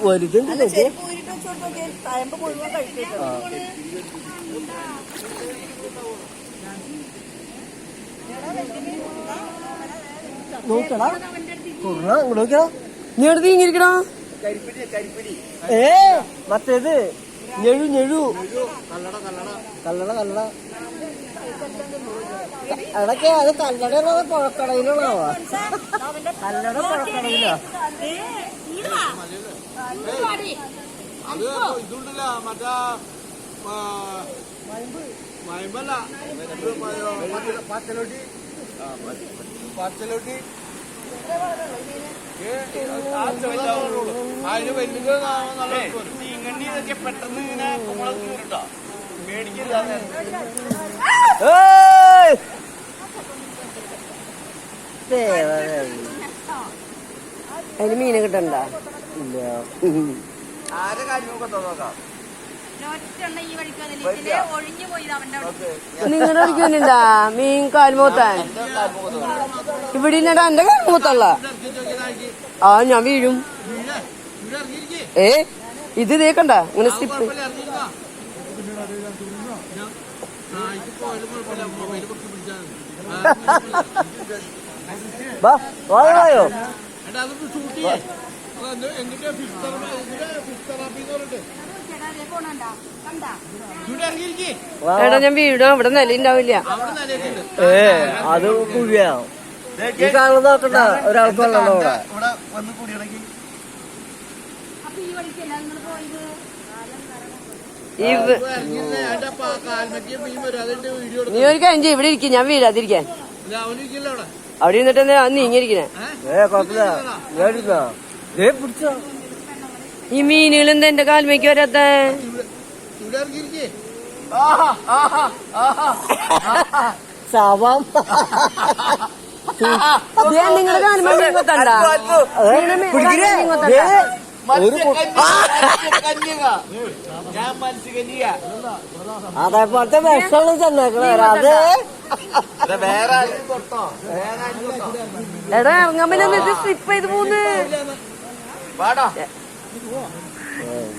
വലുതുണ്ട് നോക്കടാ ഇങ്ങോട്ട് നോക്കടാ നീ എടുത്ത് നീങ്ങിരിക്കടാ മറ്റേത് ഞെഴു ഞെഴു കല്ലട കല്ലട അതൊക്കെ അത് കല്ലട കുഴക്കടയിലാണോ കല്ലട കുഴക്കടയിലാ ഇതുണ്ടല്ല മറ്റാ മയമ്പല്ല പച്ചലോട്ടി പച്ചലോട്ടി അതിന് വലിയ ഇതൊക്കെ പെട്ടെന്ന് ഇങ്ങനെ കുമ്പളത്ത് കയറിട്ടോ മേടിക്കരുത് അതിന് മീനെ കിട്ടണ്ട ഇല്ല ആരെ കാര്യം നോക്കാം നിങ്ങളുടെ അടിക്കുന്നുണ്ടാ മീൻ കാൽമൂത്താൻ ഇവിടെ ഇന്നടാ എന്റെ കാൽമൂത്തുള്ള ആ ഞാൻ വീഴും ഇത് തേക്കണ്ട ഇങ്ങനെ സ്റ്റിപ്പ് വായോ എടാ ഞാൻ വീഴും അവിടെ നില ഉണ്ടാവില്ല അത് കുഴിയാവും ഈ കാണുന്ന നോക്കണ്ട ഒരാൾക്ക് വെള്ളം അവിടെ നീ ഒരു കാര്യം ചെയ്യും ഇവിടെ ഇരിക്കും ഞാൻ വീഴാതിരിക്കാൻ അവിടെ ഇരുന്നിട്ട് നീങ്ങിയിരിക്കണേ പിടിച്ചോ ഈ മീനുകൾ എന്താ എന്റെ കാൽമയ്ക്ക് വരാത്ത സാവാം നിങ്ങളുടെ കാൽമ കൊത്തണ്ട അതേപോലത്തെ വിഷമുള്ള ചെന്നേക്കണേ അത് എടാ ഇറങ്ങാൻ പറ്റുന്ന സ്ലിപ്പ് ചെയ്ത് പോന്ന്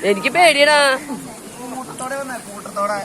എനിക്ക് പേടിയടാ കൂട്ടത്തോടെ